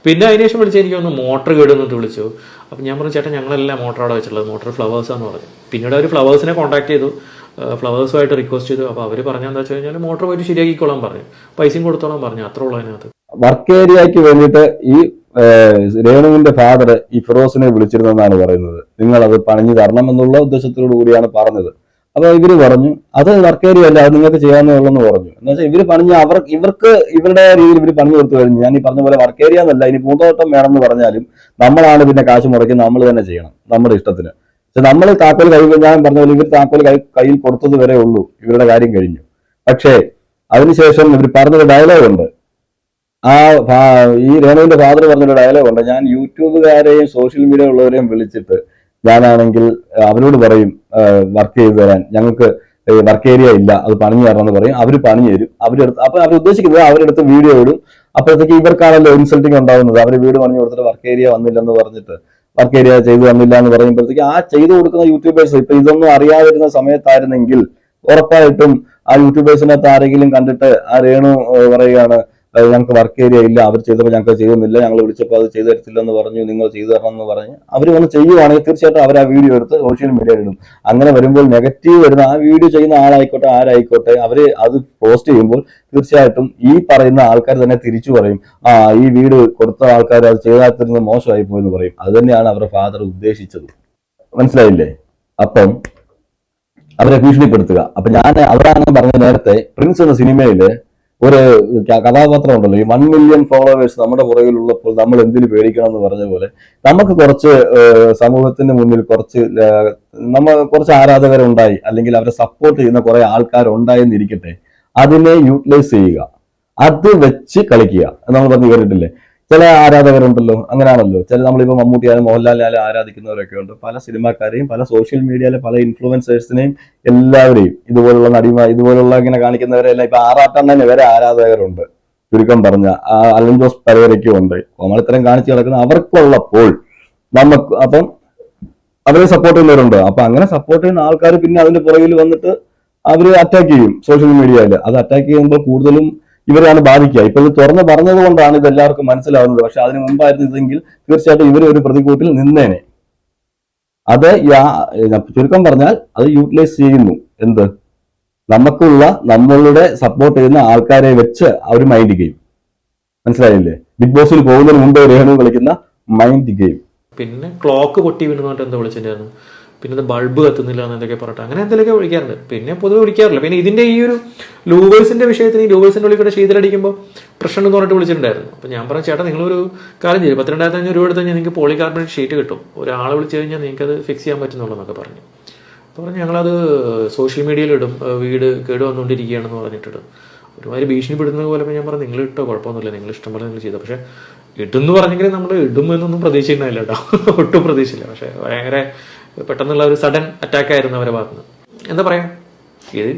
Speaker 4: പിന്നെ അതിനുശേഷം വിളിച്ച് എനിക്ക് ഒന്ന് മോട്ടർ കേടുന്നിട്ട് വിളിച്ചു. അപ്പം ഞാൻ പറഞ്ഞു, ചേട്ടാ ഞങ്ങളെല്ലാം മോട്ടർ അവിടെ വെച്ചിട്ടുള്ളത്, മോട്ടർ ഫ്ലവേഴ്സാന്ന് പറഞ്ഞു. പിന്നീട് അവർ ഫ്ലവേഴ്സിനെ കോൺടാക്ട് ചെയ്തു, ഫ്ലവേഴ്സുമായിട്ട് റിക്വസ്റ്റ് ചെയ്തു. അപ്പോൾ അവർ പറഞ്ഞാൽ വെച്ച് കഴിഞ്ഞാൽ മോട്ടർ പോയിട്ട് ശരിയാക്കിക്കോളാൻ പറഞ്ഞു, പൈസയും കൊടുത്തോളാൻ പറഞ്ഞു, അത്ര ഉള്ളൂ അതിനകത്ത്.
Speaker 3: വർക്ക് ഏരിയയ്ക്ക് വേണ്ടിയിട്ട് ഈ രേണുവിന്റെ ഫാദർ ഈ ഫിറോസിനെ വിളിച്ചിരുന്നെന്നാണ് പറയുന്നത്. നിങ്ങൾ അത് പണിഞ്ഞു തരണം എന്നുള്ള ഉദ്ദേശത്തോടു കൂടിയാണ് പറഞ്ഞത്. അപ്പൊ ഇവര് പറഞ്ഞു അത് വർക്ക് ഏരിയ അല്ല, അത് നിങ്ങൾക്ക് ചെയ്യാവുന്നതുള്ളെന്ന് പറഞ്ഞു. എന്ന് വെച്ചാൽ ഇവര് പണിഞ്ഞ ഇവർക്ക് ഇവരുടെ രീതിയിൽ ഇവർ പണിഞ്ഞു കൊടുത്തു കഴിഞ്ഞു. ഞാൻ ഈ പറഞ്ഞ പോലെ വർക്ക് ഏരിയ എന്നല്ല, ഇനി പൂന്തോട്ടം വേണമെന്ന് പറഞ്ഞാലും നമ്മളാണ് പിന്നെ കാശ് മുടക്കി നമ്മൾ തന്നെ ചെയ്യണം നമ്മുടെ ഇഷ്ടത്തിന്. പക്ഷെ നമ്മൾ താക്കോൽ ഞാൻ പറഞ്ഞ പോലെ ഇവർ താക്കോൽ കയ്യിൽ കൊടുത്തത് വരെ ഉള്ളൂ, ഇവരുടെ കാര്യം കഴിഞ്ഞു. പക്ഷേ അതിനുശേഷം ഇവർ പറഞ്ഞൊരു ഡയലോഗുണ്ട്, ഈ രേണുവിന്റെ ഫാദർ പറഞ്ഞൊരു ഡയലോഗുണ്ട്, ഞാൻ യൂട്യൂബുകാരെയും സോഷ്യൽ മീഡിയ ഉള്ളവരെയും വിളിച്ചിട്ട് ഞാനാണെങ്കിൽ അവരോട് പറയും വർക്ക് ചെയ്തു തരാൻ, ഞങ്ങൾക്ക് വർക്ക് ഏരിയ ഇല്ല, അത് പണിഞ്ഞു തരണം എന്ന് പറയും. അവർ പണിഞ്ഞു തരും. അപ്പൊ അവർ ഉദ്ദേശിക്കുന്നത് അവരെടുത്ത് വീഡിയോ ഇടും. അപ്പോഴത്തേക്ക് ഇവർക്കാണല്ലോ ഇൻസൾട്ടിങ് ഉണ്ടാവുന്നത്. അവർ വീട് പണിഞ്ഞു കൊടുത്തിട്ട് വർക്ക് ഏരിയ വന്നില്ലെന്ന് പറഞ്ഞിട്ട്, വർക്ക് ഏരിയ ചെയ്തു തന്നില്ല എന്ന് പറയുമ്പോഴത്തേക്ക് ആ ചെയ്തു കൊടുക്കുന്ന യൂട്യൂബേഴ്സ് ഇപ്പൊ ഇതൊന്നും അറിയാതിരുന്ന സമയത്തായിരുന്നെങ്കിൽ ഉറപ്പായിട്ടും ആ യൂട്യൂബേഴ്സിനകത്ത് ആരെങ്കിലും കണ്ടിട്ട് ആ രേണു പറയുകയാണ് ഞങ്ങൾക്ക് വർക്ക് ഏരിയ ഇല്ല, അവർ ചെയ്തപ്പോൾ ഞങ്ങൾക്ക് ചെയ്യുന്നില്ല, ഞങ്ങൾ വിളിച്ചപ്പോൾ അത് ചെയ്തു തരത്തില്ല എന്ന് പറഞ്ഞു, നിങ്ങൾ ചെയ്തു തരണം എന്ന് പറഞ്ഞ് അവർ വന്ന് ചെയ്യുവാണെങ്കിൽ തീർച്ചയായിട്ടും അവർ ആ വീഡിയോ എടുത്ത് സോഷ്യൽ മീഡിയയിൽ ഇടും. അങ്ങനെ വരുമ്പോൾ നെഗറ്റീവ് വരുന്ന ആ വീഡിയോ ചെയ്യുന്ന ആളായിക്കോട്ടെ ആരായിക്കോട്ടെ, അവർ അത് പോസ്റ്റ് ചെയ്യുമ്പോൾ തീർച്ചയായിട്ടും ഈ പറയുന്ന ആൾക്കാർ തന്നെ തിരിച്ചു പറയും, ഈ വീട് കൊടുത്ത ആൾക്കാർ അത് ചെയ്താത്തിരുന്നത് മോശമായി പോയെന്ന് പറയും. അത് തന്നെയാണ് അവരുടെ ഫാദർ ഉദ്ദേശിച്ചത്. മനസ്സിലായില്ലേ? അപ്പം അവരെ ഭീഷണിപ്പെടുത്തുക. അപ്പൊ ഞാൻ അവരാണെന്ന് പറഞ്ഞ നേരത്തെ പ്രിൻസ് എന്ന സിനിമയില് ഒരു കഥാപാത്രം ഉണ്ടല്ലോ, ഈ 1 മില്യൺ ഫോളോവേഴ്സ് നമ്മുടെ പുറകിലുള്ളപ്പോൾ നമ്മൾ എന്തിനു പേടിക്കണം എന്ന് പറഞ്ഞ പോലെ, നമുക്ക് കുറച്ച് സമൂഹത്തിന് മുന്നിൽ കുറച്ച് ആരാധകരുണ്ടായി, അല്ലെങ്കിൽ അവരെ സപ്പോർട്ട് ചെയ്യുന്ന കുറെ ആൾക്കാരുണ്ടായെന്നിരിക്കട്ടെ, അതിനെ യൂട്ടിലൈസ് ചെയ്യുക, അത് വെച്ച് കളിക്കുക. നമ്മൾ പറഞ്ഞു കേട്ടിട്ടില്ലേ, ചില ആരാധകരുണ്ടല്ലോ, അങ്ങനെയാണല്ലോ. നമ്മളിപ്പോ മമ്മൂട്ടിയാലും മോഹൻലാലിനാലും ആരാധിക്കുന്നവരൊക്കെ ഉണ്ട്. പല സിനിമാക്കാരെയും പല സോഷ്യൽ മീഡിയയിലെ പല ഇൻഫ്ലുവൻസേഴ്സിനെയും എല്ലാവരെയും ഇതുപോലുള്ള ഇതുപോലുള്ള ഇങ്ങനെ കാണിക്കുന്നവരെല്ലാം ഇപ്പൊ ആറാട്ടണ്ണന് വരെ ആരാധകരുണ്ട്. ചുരുക്കം പറഞ്ഞ അലൻ ജോസ് പരവരയ്ക്കും ഉണ്ട്. കോമളിത്തരം കാണിച്ചു കിടക്കുന്ന അവർക്കുള്ളപ്പോൾ അപ്പം അവരെ സപ്പോർട്ട് ചെയ്യുന്നവരുണ്ട്. അപ്പൊ അങ്ങനെ സപ്പോർട്ട് ചെയ്യുന്ന ആൾക്കാർ പിന്നെ അതിന്റെ പുറകിൽ വന്നിട്ട് അവര് അറ്റാക്ക് ചെയ്യും സോഷ്യൽ മീഡിയയിൽ. അത് അറ്റാക്ക് ചെയ്യുമ്പോൾ കൂടുതലും ഇവരാണ് ബാധിക്കുക. ഇപ്പൊ ഇത് തുറന്ന് പറഞ്ഞത് കൊണ്ടാണ് ഇത് എല്ലാവർക്കും മനസ്സിലാവുന്നത്. പക്ഷെ അതിന് മുമ്പായിരുന്നു ഇതെങ്കിൽ തീർച്ചയായിട്ടും ഇവർ ഒരു പ്രതികൂട്ടിൽ നിന്നേനെ. അത് ചുരുക്കം പറഞ്ഞാൽ അത് യൂട്ടിലൈസ് ചെയ്യുന്നു. എന്ത് നമ്മളുടെ സപ്പോർട്ട് ചെയ്യുന്ന ആൾക്കാരെ വെച്ച് അവർ മൈൻഡ് ഗെയിം. മനസ്സിലായില്ലേ? ബിഗ് ബോസിൽ പോകുന്നതിന് മുമ്പ് രേണു കളിക്കുന്ന മൈൻഡ് ഗെയിം.
Speaker 4: പിന്നെ ക്ലോക്ക് പൊട്ടി വീണെന്നിട്ട് എന്താ വിളിച്ചിട്ടുണ്ടായിരുന്നു, പിന്നെ അത് ബൾബ് കത്തുന്നില്ല എന്നൊക്കെ പറഞ്ഞിട്ട് അങ്ങനെ എന്തെങ്കിലുമൊക്കെ വിളിക്കാറുണ്ട്. പിന്നെ പൊതുവെ വിളിക്കാറില്ല. പിന്നെ ഇതിന്റെ ഈ ഒരു ലൂവേഴ്സിന്റെ വിഷയത്തിന് ഈ ലൂവേഴ്സിന്റെ ഉള്ളിൽ കൂടെ ശീതലടിക്കുമ്പോൾ പ്രശ്നം എന്ന് പറഞ്ഞിട്ട് വിളിച്ചിട്ടുണ്ടായിരുന്നു. അപ്പൊ ഞാൻ പറഞ്ഞു, ചേട്ടാ നിങ്ങളൊരു കാര്യം ചെയ്യും, 32,500 രൂപ എടുത്ത് നിങ്ങൾക്ക് പോളികാർബണേറ്റ് ഷീറ്റ് കിട്ടും, ഒരാളെ വിളിച്ചു കഴിഞ്ഞാൽ നിങ്ങൾക്ക് അത് ഫിക്സ് ചെയ്യാൻ പറ്റുന്നുള്ളൂ പറഞ്ഞു. അപ്പോൾ പറഞ്ഞു ഞങ്ങളത് സോഷ്യൽ മീഡിയയിൽ ഇടും, വീട് കേട് വന്നുകൊണ്ടിരിക്കുകയാണെന്ന് പറഞ്ഞിട്ടിടും. ഒരുമാതിരി ഭീഷണിപ്പെടുന്നത് പോലെ ഞാൻ പറഞ്ഞു, നിങ്ങൾ ഇട്ടോ കുഴപ്പമൊന്നുമില്ല, നിങ്ങൾ ഇഷ്ടം പോലെ നിങ്ങൾ ചെയ്തോ. പക്ഷെ ഇടുമെന്ന് പറഞ്ഞെങ്കിൽ നമ്മൾ ഇടുമെന്നൊന്നും പ്രതീക്ഷിക്കുന്നില്ല കേട്ടോ, ഒട്ടും പ്രതീക്ഷയില്ല. പക്ഷെ ഭയങ്കര പെട്ടെന്നുള്ള ഒരു സഡൻ അറ്റാക്ക് ആയിരുന്നു അവരെ ഭാഗത്തുനിന്ന്. എന്താ പറയാ, ഇത്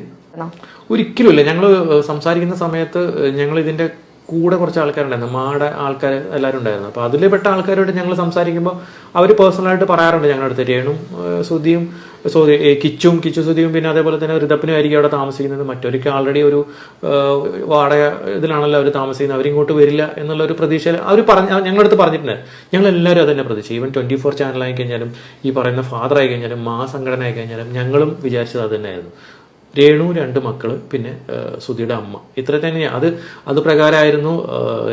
Speaker 4: ഒരിക്കലുമില്ല. ഞങ്ങൾ സംസാരിക്കുന്ന സമയത്ത് ഞങ്ങൾ ഇതിന്റെ കൂടെ കുറച്ച് ആൾക്കാരുണ്ടായിരുന്നു, മാടെ ആൾക്കാർ എല്ലാവരും ഉണ്ടായിരുന്നു. അപ്പോൾ അതിൽ പെട്ട ആൾക്കാരോട് ഞങ്ങൾ സംസാരിക്കുമ്പോൾ അവർ പേഴ്സണലായിട്ട് പറയാറുണ്ട് ഞങ്ങളുടെ അടുത്ത്, രേണും സുധിയും കിച്ചു സുധിയും പിന്നെ അതേപോലെ തന്നെ ഋതപ്പിനും ആയിരിക്കും അവിടെ താമസിക്കുന്നത്. മറ്റൊരിക്കൽ ആൾറെഡി ഒരു വാടക ഇതിലാണല്ലോ അവർ താമസിക്കുന്നത്, അവരിങ്ങോട്ട് വരില്ല എന്നുള്ള ഒരു പ്രതീക്ഷയിൽ അവർ ഞങ്ങളുടെ അടുത്ത് പറഞ്ഞിട്ടുണ്ട്. ഞങ്ങൾ എല്ലാവരും അത് തന്നെ പ്രതീക്ഷ. ഈവൻ 24 ചാനലായി കഴിഞ്ഞാലും ഈ പറയുന്ന ഫാദർ ആയി കഴിഞ്ഞാലും സംഘടന ആയി കഴിഞ്ഞാലും ഞങ്ങളും വിചാരിച്ചത് അത് തന്നെയായിരുന്നു. രേണു 2 മക്കള് പിന്നെ സുധിയുടെ അമ്മ, ഇത്ര തന്നെ. അത് പ്രകാരമായിരുന്നു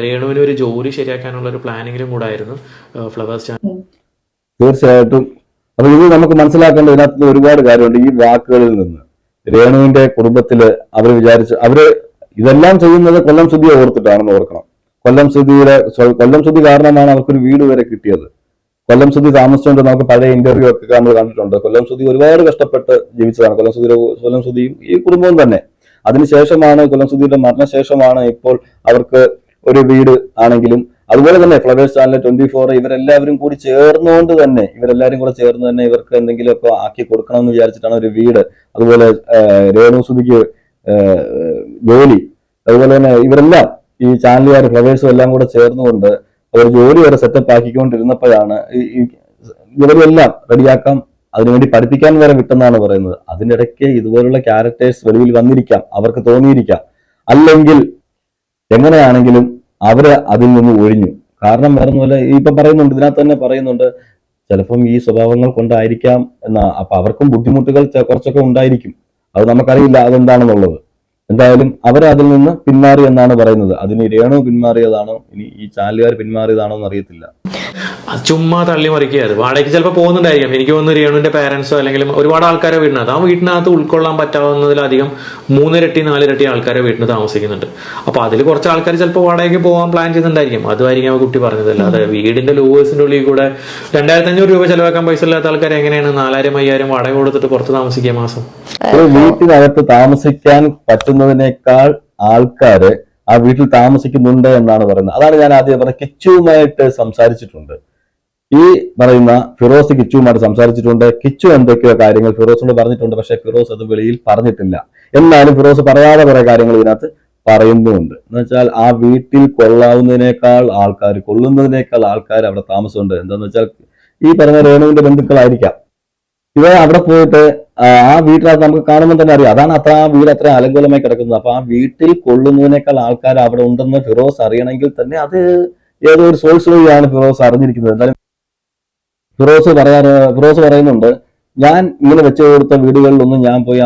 Speaker 4: രേണുവിന് ഒരു ജോലി ശരിയാക്കാനുള്ള ഒരു പ്ലാനിങ്ങിലും കൂടെ ആയിരുന്നു ഫ്ലവേഴ്സ് ചാനൽ.
Speaker 3: തീർച്ചയായിട്ടും. അപ്പൊ ഇത് നമുക്ക് മനസ്സിലാക്കേണ്ട ഇതിനകത്ത് ഒരുപാട് കാര്യമുണ്ട്. ഈ വാക്കുകളിൽ നിന്ന് രേണുവിന്റെ കുടുംബത്തില് അവര് ഇതെല്ലാം ചെയ്യുന്നത് കൊല്ലം സുധിയെ ഓർത്തിട്ടാണെന്ന് ഓർക്കണം. കൊല്ലം സുധി കാരണമാണ് അവർക്കൊരു വീട് വരെ കിട്ടിയത്. കൊല്ലം സുധി താമസിച്ചുകൊണ്ട് നമുക്ക് പഴയ ഇന്റർവ്യൂ ഒക്കെ നമ്മൾ കണ്ടിട്ടുണ്ട്. കൊല്ലം സുധി ഒരുപാട് കഷ്ടപ്പെട്ട് ജീവിച്ചതാണ്. കൊല്ലം സുധിയും ഈ കുടുംബവും തന്നെ. അതിനുശേഷമാണ് കൊല്ലം സുധിയുടെ മരണശേഷമാണ് ഇപ്പോൾ അവർക്ക് ഒരു വീട് ആണെങ്കിലും, അതുപോലെ തന്നെ ഫ്ലവേഴ്സ് ചാനൽ 24 ഇവരെല്ലാവരും കൂടി ചേർന്നുകൊണ്ട് തന്നെ ഇവർക്ക് എന്തെങ്കിലുമൊക്കെ ആക്കി കൊടുക്കണം എന്ന് വിചാരിച്ചിട്ടാണ് ഒരു വീട്, അതുപോലെ രേണു സുധിക്ക് ജോലി, അതുപോലെ തന്നെ ഇവരെല്ലാം ഈ ചാനലുകാർ ഫ്ലവേഴ്സും എല്ലാം കൂടെ ചേർന്നുകൊണ്ട് അവർ ജോലി വരെ സെറ്റപ്പ് ആക്കിക്കൊണ്ടിരുന്നപ്പോഴാണ് ഇവരെല്ലാം റെഡിയാക്കാം, അതിനുവേണ്ടി പഠിപ്പിക്കാൻ വരെ വിട്ടെന്നാണ് പറയുന്നത്. അതിനിടയ്ക്ക് ഇതുപോലുള്ള ക്യാരക്ടേഴ്സ് വെളിയിൽ വന്നിരിക്കാം, അവർക്ക് തോന്നിയിരിക്കാം, അല്ലെങ്കിൽ എങ്ങനെയാണെങ്കിലും അവര് അതിൽ നിന്ന് ഒഴിഞ്ഞു. കാരണം വേറെ ഒന്നുമല്ല, ഇപ്പൊ പറയുന്നുണ്ട്, ഇതിനകത്ത് തന്നെ പറയുന്നുണ്ട്, ചിലപ്പം ഈ സ്വഭാവങ്ങൾ കൊണ്ടായിരിക്കാം എന്നാ. അപ്പൊ അവർക്കും ബുദ്ധിമുട്ടുകൾ കുറച്ചൊക്കെ ഉണ്ടായിരിക്കും, അത് നമുക്കറിയില്ല അതെന്താണെന്നുള്ളത്. എന്തായാലും അവർ അതിൽ നിന്ന് പിന്മാറി എന്നാണ് പറയുന്നത്. അതിന് രേണു പിന്മാറിയതാണോ ഇനി ഈ ചാനലുകാർ പിന്മാറിയതാണോ എന്ന് അറിയത്തില്ല.
Speaker 4: അത് ചുമ്മാ തള്ളി മറിക്കുകയത്. വാടകയ്ക്ക് ചിലപ്പോൾ പോകുന്നുണ്ടായിരിക്കും. എനിക്ക് തോന്നുന്നു രേണുവിന്റെ പാരന്റ്സോ അല്ലെങ്കിൽ ഒരുപാട് ആൾക്കാരെ വീടിനകത്ത്, ആ വീട്ടിനകത്ത് ഉൾക്കൊള്ളാൻ പറ്റാവുന്നതിലധികം 3 ഇരട്ടി 4 ഇരട്ടി ആൾക്കാരെ വീട്ടിൽ താമസിക്കുന്നുണ്ട്. അപ്പൊ അതിൽ കുറച്ച് ആൾക്കാർ ചിലപ്പോൾ വാടകയ്ക്ക് പോകാൻ പ്ലാൻ ചെയ്തിട്ടുണ്ടായിരിക്കും. അതുമായിരിക്കും ആ കുട്ടി പറഞ്ഞതല്ല. അതെ, വീടിന്റെ ലോവേഴ്സിന്റെ ഉള്ളിൽ കൂടെ 2500 രൂപ ചെലവാക്കാൻ പൈസ ഇല്ലാത്ത ആൾക്കാർ എങ്ങനെയാണ് 4000-5000 വാടക കൊടുത്തിട്ട് പുറത്ത് താമസിക്കുക മാസം?
Speaker 3: വീട്ടിനകത്ത് താമസിക്കാൻ പറ്റുന്നതിനേക്കാൾ ആൾക്കാര് ആ വീട്ടിൽ താമസിക്കുന്നുണ്ട് എന്നാണ് പറയുന്നത്. അതാണ് ഞാൻ ആദ്യം പറഞ്ഞത്. കിച്ചുവുമായിട്ട് സംസാരിച്ചിട്ടുണ്ട്, ഈ പറയുന്ന ഫിറോസ് കിച്ചുവുമായിട്ട് സംസാരിച്ചിട്ടുണ്ട്. കിച്ചു എന്തൊക്കെയോ കാര്യങ്ങൾ ഫിറോസിനോട് പറഞ്ഞിട്ടുണ്ട്, പക്ഷെ ഫിറോസ് അത് വെളിയിൽ പറഞ്ഞിട്ടില്ല. എന്നാലും ഫിറോസ് പറയാതെ കുറെ കാര്യങ്ങൾ ഇതിനകത്ത് പറയുന്നുമുണ്ട്. എന്ന് വെച്ചാൽ ആ വീട്ടിൽ കൊള്ളുന്നതിനേക്കാൾ ആൾക്കാർ അവിടെ താമസമുണ്ട്. എന്താന്ന് വെച്ചാൽ ഈ പറഞ്ഞ രേണുവിന്റെ ബന്ധുക്കളായിരിക്കാം. ഇവ അവിടെ പോയിട്ട് ആ വീട്ടിനകത്ത് നമുക്ക് കാണുമ്പോൾ തന്നെ അറിയാം, അതാണ് ആ വീട് അത്ര അലങ്കോലമായി കിടക്കുന്നത്. അപ്പൊ ആ വീട്ടിൽ കൊള്ളുന്നതിനേക്കാൾ ആൾക്കാർ അവിടെ ഉണ്ടെന്ന് ഫിറോസ് അറിയണമെങ്കിൽ തന്നെ അത് ഏതോ ഒരു സോഴ്സ് വഴിയാണ് ഫിറോസ് അറിഞ്ഞിരിക്കുന്നത്. എന്തായാലും ഫിറോസ് പറയുന്നുണ്ട്, ഞാൻ ഇങ്ങനെ വെച്ചു കൊടുത്ത വീടുകളിലൊന്നും ഞാൻ പോയി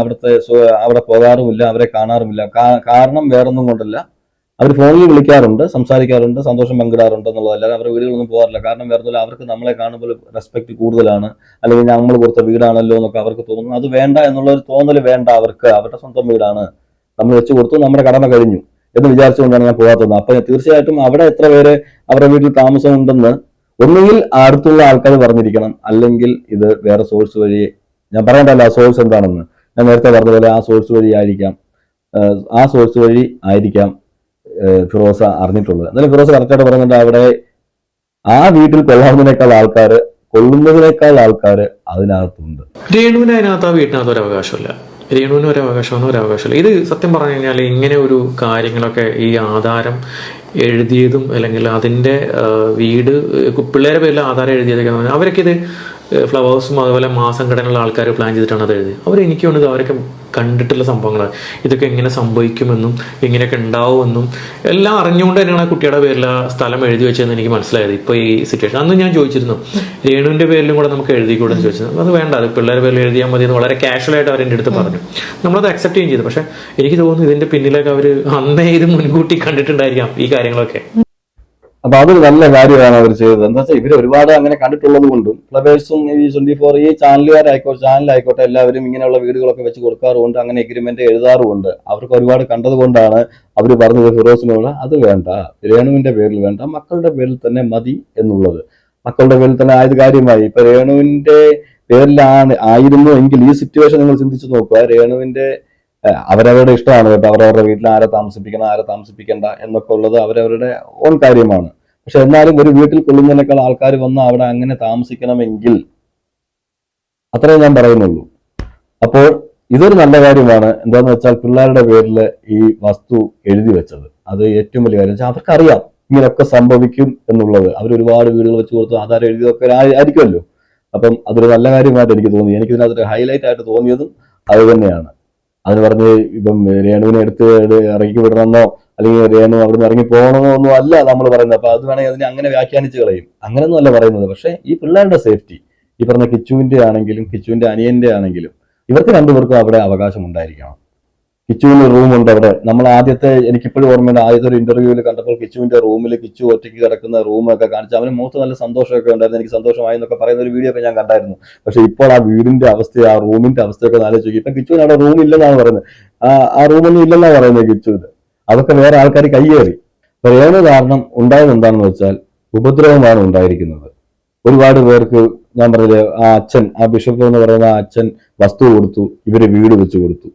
Speaker 3: അവിടെ പോകാറുമില്ല, അവരെ കാണാറുമില്ല. കാരണം വേറൊന്നും കൊണ്ടല്ല, അവർ ഫോണിൽ വിളിക്കാറുണ്ട്, സംസാരിക്കാറുണ്ട്, സന്തോഷം പങ്കിടാറുണ്ട് എന്നുള്ളതല്ലാതെ അവരുടെ വീടുകളൊന്നും പോകാറില്ല. കാരണം വേറൊന്നുമില്ല, അവർക്ക് നമ്മളെ കാണുമ്പോൾ റെസ്പെക്ട് കൂടുതലാണ്, അല്ലെങ്കിൽ നമ്മൾ കൊടുത്ത വീടാണല്ലോ എന്നൊക്കെ അവർക്ക് തോന്നുന്നു. അത് വേണ്ട എന്നുള്ള ഒരു തോന്നൽ വേണ്ട അവർക്ക്. അവരുടെ സ്വന്തം വീടാണ്, നമ്മൾ വെച്ചു കൊടുത്തു, നമ്മുടെ കടമ കഴിഞ്ഞു എന്ന് വിചാരിച്ചുകൊണ്ടാണ് ഞാൻ പോകാത്തത്. അപ്പൊ തീർച്ചയായിട്ടും അവിടെ എത്ര പേര് അവരുടെ വീട്ടിൽ താമസം ഉണ്ടെന്ന് ഒന്നുകിൽ അടുത്തുള്ള ആൾക്കാർ പറഞ്ഞിരിക്കണം, അല്ലെങ്കിൽ ഇത് വേറെ സോഴ്സ് വഴി, ഞാൻ പറയണ്ടല്ലോ ആ സോഴ്സ് എന്താണെന്ന്, ഞാൻ നേരത്തെ പറഞ്ഞ പോലെ ആ സോഴ്സ് വഴി ആയിരിക്കാം ഫിറോസ അറിഞ്ഞിട്ടുള്ളത്. എന്നാലും ഫിറോസ കറക്റ്റായിട്ട് പറയുന്നുണ്ട്, അവിടെ ആ വീട്ടിൽ കൊള്ളുന്നതിനേക്കാൾ ആൾക്കാർ അതിനകത്തുണ്ട്.
Speaker 4: രേണുവിന് അതിനകത്ത് ആ വീട്ടിനകത്ത് ഒരു അവകാശമില്ല. രേണുവിന് ഒരു അവകാശമില്ല. ഇത് സത്യം പറഞ്ഞു കഴിഞ്ഞാൽ ഇങ്ങനെ ഒരു കാര്യങ്ങളൊക്കെ ഈ ആധാരം എഴുതിയതും അല്ലെങ്കിൽ അതിന്റെ വീട് പിള്ളേരെ പേരിൽ ആധാരം എഴുതിയതൊക്കെ അവരൊക്കെ ഇത് ഫ്ലവേഴ്സും അതുപോലെ മാസംഘടനയുള്ള ആൾക്കാർ പ്ലാൻ ചെയ്തിട്ടാണ് അത് എഴുതിയത്. എനിക്ക് തോന്നുന്നത് അവരൊക്കെ കണ്ടിട്ടുള്ള സംഭവങ്ങളാണ്. ഇതൊക്കെ എങ്ങനെ സംഭവിക്കുമെന്നും ഇങ്ങനെയൊക്കെ ഉണ്ടാവുമെന്നും എല്ലാം അറിഞ്ഞുകൊണ്ട് തന്നെയാണ് ആ കുട്ടിയുടെ പേരിൽ ആ സ്ഥലം എഴുതി വെച്ചതെന്ന് എനിക്ക് മനസ്സിലായത് ഇപ്പോൾ ഈ സിറ്റുവേഷൻ. അന്ന് ഞാൻ ചോദിച്ചിരുന്നു, രേണുവിന്റെ പേരിലും കൂടെ നമുക്ക് എഴുതിക്കൂടെ എന്ന് ചോദിച്ചിരുന്നു. അത് വേണ്ട, അത് പിള്ളേരുടെ പേരിൽ എഴുതിയാൽ മതി എന്ന് വളരെ കാഷ്വലായിട്ട് അവർ എൻ്റെ അടുത്ത് പറഞ്ഞു. നമ്മളത് അക്സെപ്റ്റ് ചെയ്യുകയും ചെയ്തു. പക്ഷെ എനിക്ക് തോന്നുന്നു ഇതിന്റെ പിന്നിലൊക്കെ അവർ അന്നേ ഇത് മുൻകൂട്ടി കണ്ടിട്ടുണ്ടായിരിക്കാം ഈ കാര്യങ്ങളൊക്കെ.
Speaker 3: അപ്പൊ അതൊരു നല്ല കാര്യമാണ് അവർ ചെയ്തത്. എന്താ വെച്ചാൽ ഇവർ ഒരുപാട് അങ്ങനെ കണ്ടിട്ടുള്ളത് കൊണ്ടും ഫ്ലവേഴ്സും ഈ 24 ഈ ചാനലായിക്കോട്ടെ എല്ലാവരും ഇങ്ങനെയുള്ള വീടുകളൊക്കെ വെച്ച് കൊടുക്കാറുമുണ്ട്, അങ്ങനെ എഗ്രിമെന്റ് എഴുതാറുമുണ്ട്. അവർക്ക് ഒരുപാട് കണ്ടത് കൊണ്ടാണ് അവർ പറഞ്ഞത് ഫിറോസിനോട് അത് വേണ്ട, രേണുവിന്റെ പേരിൽ വേണ്ട, മക്കളുടെ പേരിൽ തന്നെ മതി എന്നുള്ളത്. മക്കളുടെ പേരിൽ തന്നെ ആയത് കാര്യമായി. ഇപ്പൊ രേണുവിന്റെ ആയിരുന്നു എങ്കിൽ ഈ സിറ്റുവേഷൻ നിങ്ങൾ ചിന്തിച്ചു നോക്കുക. രേണുവിന്റെ അവരവരുടെ ഇഷ്ടമാണ് കേട്ടോ, അവരവരുടെ വീട്ടിൽ ആരെ താമസിപ്പിക്കണം ആരെ താമസിപ്പിക്കേണ്ട എന്നൊക്കെ ഉള്ളത് അവരവരുടെ ഓൺ കാര്യമാണ്. പക്ഷെ എന്നാലും ഒരു വീട്ടിൽ കൊള്ളുന്നതിനേക്കാൾ ആൾക്കാർ വന്ന് അവിടെ അങ്ങനെ താമസിക്കണമെങ്കിൽ അത്രേ ഞാൻ പറയുന്നുള്ളൂ. അപ്പോൾ ഇതൊരു നല്ല കാര്യമാണ്. എന്താന്ന് വെച്ചാൽ പിള്ളേരുടെ പേരിൽ ഈ വസ്തു എഴുതി വെച്ചത് അത് ഏറ്റവും വലിയ കാര്യം. അവർക്കറിയാം ഇങ്ങനെയൊക്കെ സംഭവിക്കും എന്നുള്ളത്. അവർ ഒരുപാട് വീടുകൾ വെച്ച് കൊടുത്തു ആധാരം എഴുതിയൊക്കെ ആയിരിക്കുമല്ലോ. അപ്പം അതൊരു നല്ല കാര്യമായിട്ട് എനിക്ക് തോന്നി. എനിക്ക് ഇതിനകത്തൊരു ഹൈലൈറ്റ് ആയിട്ട് തോന്നിയതും അത് തന്നെയാണ്. അതിന് പറഞ്ഞ് ഇപ്പം രേണുവിനെ എടുത്ത് ഇറക്കി വിടണമെന്നോ അല്ലെങ്കിൽ രേണു അവിടുന്ന് ഇറങ്ങി പോകണമെന്നോ ഒന്നും അല്ല നമ്മൾ പറയുന്നത്. അപ്പൊ അത് വേണമെങ്കിൽ അതിനെ അങ്ങനെ വ്യാഖ്യാനിച്ച് കളയും. അങ്ങനെയൊന്നും അല്ല പറയുന്നത്. പക്ഷെ ഈ പിള്ളേരുടെ സേഫ്റ്റി, ഈ പറഞ്ഞ കിച്ചുവിന്റെ ആണെങ്കിലും കിച്ചുവിന്റെ അനിയന്റെ ആണെങ്കിലും ഇവർക്ക് രണ്ടുപേർക്കും അവിടെ അവകാശം ഉണ്ടായിരിക്കണം. കിച്ചുവിന് റൂമുണ്ട് അവിടെ. നമ്മൾ എനിക്കിപ്പോഴും ഓർമ്മയുണ്ട്, ആദ്യത്തെ ഒരു ഇന്റർവ്യൂവിൽ കണ്ടപ്പോൾ കിച്ചുവിന്റെ റൂമിൽ കിച്ചു ഒറ്റയ്ക്ക് കിടക്കുന്ന റൂമൊക്കെ കാണിച്ച് അവന് മുഖത്ത് നല്ല സന്തോഷമൊക്കെ ഉണ്ടായിരുന്നു. എനിക്ക് സന്തോഷമായി എന്നൊക്കെ പറയുന്ന ഒരു വീഡിയോ ഒക്കെ ഞാൻ കണ്ടായിരുന്നു. പക്ഷെ ഇപ്പോൾ ആ വീടിന്റെ അവസ്ഥ, ആ റൂമിന്റെ അവസ്ഥയൊക്കെ ആലോചിച്ചു. ഇപ്പൊ കിച്ചുവിന് അവിടെ റൂം ഇല്ലെന്നാണ് പറയുന്നത്. ആ റൂമൊന്നും ഇല്ലെന്നാണ് പറയുന്നത് കിച്ചുവിന്. അതൊക്കെ വേറെ ആൾക്കാർ കയ്യേറി. രേണു കാരണം ഉണ്ടായത് എന്താണെന്ന് വെച്ചാൽ ഉപദ്രവമാണ് ഉണ്ടായിരിക്കുന്നത്. ഒരുപാട് പേർക്ക് ഞാൻ പറഞ്ഞത് ആ ബിഷപ്പ് എന്ന് പറയുന്ന ആ അച്ഛൻ വസ്തു കൊടുത്തു, ഇവര് വീട് വെച്ച് കൊടുത്തു.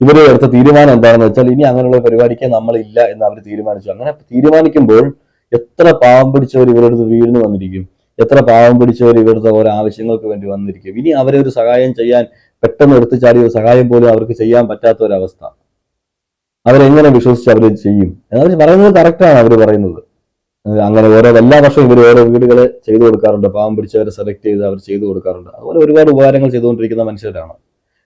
Speaker 3: ഇവര് എടുത്ത തീരുമാനം എന്താണെന്ന് വെച്ചാൽ ഇനി അങ്ങനെയുള്ള പരിപാടിക്ക് നമ്മളില്ല എന്ന് അവർ തീരുമാനിച്ചു. അങ്ങനെ തീരുമാനിക്കുമ്പോൾ എത്ര പാവം പിടിച്ചവർ ഇവരുടെ വീടിന് വന്നിരിക്കും, എത്ര പാവം പിടിച്ചവർ ഇവരുടെ ഓരോ ആവശ്യങ്ങൾക്ക് വേണ്ടി വന്നിരിക്കും. ഇനി അവരെ ഒരു സഹായം ചെയ്യാൻ പെട്ടെന്ന് എടുത്തു ചാടിയ ഒരു സഹായം പോലും അവർക്ക് ചെയ്യാൻ പറ്റാത്ത ഒരവസ്ഥ. അവരെങ്ങനെ വിശ്വസിച്ച് അവർ ചെയ്യും? അവർ പറയുന്നത് കറക്റ്റാണ് അവർ പറയുന്നത്. അങ്ങനെ എല്ലാ വർഷവും ഇവർ ഓരോ വീടുകൾ ചെയ്തു കൊടുക്കാറുണ്ട്, പാവം പിടിച്ചവരെ സെലക്ട് ചെയ്ത് അവർ ചെയ്തു കൊടുക്കാറുണ്ട്. അതുപോലെ ഒരുപാട് ഉപകാരങ്ങൾ ചെയ്തുകൊണ്ടിരിക്കുന്ന മനുഷ്യരാണ്.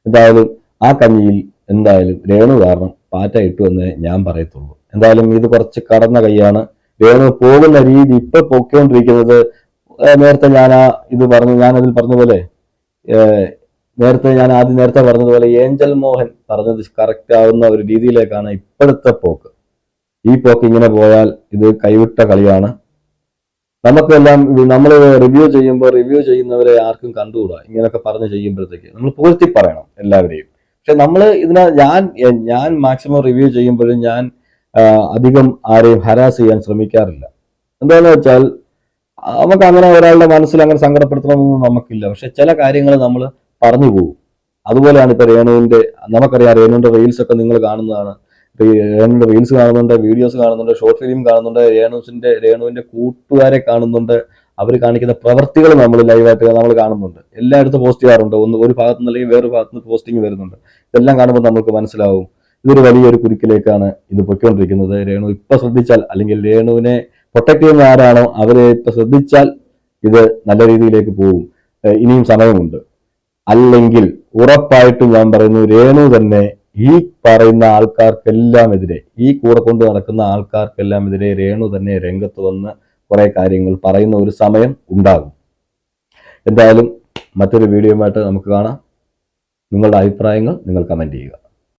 Speaker 3: എന്തായാലും ആ കഞ്ഞിയിൽ എന്തായാലും രേണു കാരണം പാറ്റ ഇട്ടു എന്നേ ഞാൻ പറയത്തുള്ളൂ. എന്തായാലും ഇത് കുറച്ച് കടന്ന കൈയാണ്. രേണു പോകുന്ന രീതി ഇപ്പൊ പൊക്കിക്കൊണ്ടിരിക്കുന്നത് നേരത്തെ ഞാനതിൽ പറഞ്ഞ പോലെ നേരത്തെ പറഞ്ഞതുപോലെ ഏഞ്ചൽ മോഹൻ പറഞ്ഞത് കറക്റ്റ് ആവുന്ന ഒരു രീതിയിലേക്കാണ് ഇപ്പോഴത്തെ പോക്ക്. ഈ പോക്ക് ഇങ്ങനെ പോയാൽ ഇത് കൈവിട്ട കളിയാണ്. നമുക്കെല്ലാം നമ്മൾ റിവ്യൂ ചെയ്യുന്നവരെ ആർക്കും കണ്ടുകൂടാ. ഇങ്ങനെയൊക്കെ പറഞ്ഞ് ചെയ്യുമ്പോഴത്തേക്ക് നമ്മൾ പുകഴ്ത്തി പറയണം എല്ലാവരെയും. പക്ഷെ നമ്മൾ ഞാൻ മാക്സിമം റിവ്യൂ ചെയ്യുമ്പോഴും ഞാൻ അധികം ആരെയും ഹരാസ് ചെയ്യാൻ ശ്രമിക്കാറില്ല. എന്താണെന്ന് വെച്ചാൽ നമുക്ക് അങ്ങനെ ഒരാളുടെ മനസ്സിൽ അങ്ങനെ സങ്കടപ്പെടുത്തണമെന്നൊന്നും നമുക്കില്ല. പക്ഷെ ചില കാര്യങ്ങൾ നമ്മൾ പറഞ്ഞു പോകും. അതുപോലെയാണ് ഇപ്പൊ നമുക്കറിയാം രേണുവിന്റെ റീൽസ് ഒക്കെ നിങ്ങൾ കാണുന്നതാണ്. രേണുവിന്റെ റീൽസ് കാണുന്നുണ്ട്, വീഡിയോസ് കാണുന്നുണ്ട്, ഷോർട്ട് ഫിലിം കാണുന്നുണ്ട്, രേണുവിന്റെ കൂട്ടുകാരെ കാണുന്നുണ്ട്. അവർ കാണിക്കുന്ന പ്രവർത്തികൾ നമ്മൾ ലൈവായിട്ട് നമ്മൾ കാണുന്നുണ്ട്. എല്ലായിടത്തും പോസ്റ്റ് ചെയ്യാറുണ്ട്. ഒരു ഭാഗത്തു നിന്നല്ലെങ്കിൽ വേറൊരു ഭാഗത്ത് നിന്ന് പോസ്റ്റിംഗ് വരുന്നുണ്ട്. ഇതെല്ലാം കാണുമ്പോൾ നമുക്ക് മനസ്സിലാവും ഇതൊരു വലിയൊരു കുരുക്കിലേക്കാണ് ഇത് പൊയ്ക്കൊണ്ടിരിക്കുന്നത്. രേണു ഇപ്പൊ ശ്രദ്ധിച്ചാൽ, അല്ലെങ്കിൽ രേണുവിനെ പ്രൊട്ടക്ട് ചെയ്യുന്ന ആരാണോ അവരെ ഇപ്പൊ ശ്രദ്ധിച്ചാൽ ഇത് നല്ല രീതിയിലേക്ക് പോകും. ഇനിയും സമയമുണ്ട്. അല്ലെങ്കിൽ ഉറപ്പായിട്ടും ഞാൻ പറയുന്നു, രേണു തന്നെ ഈ പറയുന്ന ആൾക്കാർക്കെല്ലാം എതിരെ, ഈ കൂടെ കൊണ്ട് നടക്കുന്ന ആൾക്കാർക്കെല്ലാം എതിരെ രേണു തന്നെ രംഗത്ത് വന്ന് കുറെ കാര്യങ്ങൾ പറയുന്ന ഒരു സമയം ഉണ്ടാകും. എന്തായാലും മറ്റൊരു വീഡിയോയുമായിട്ട് നമുക്ക് കാണാം. നിങ്ങളുടെ അഭിപ്രായങ്ങൾ നിങ്ങൾ കമന്റ് ചെയ്യുക.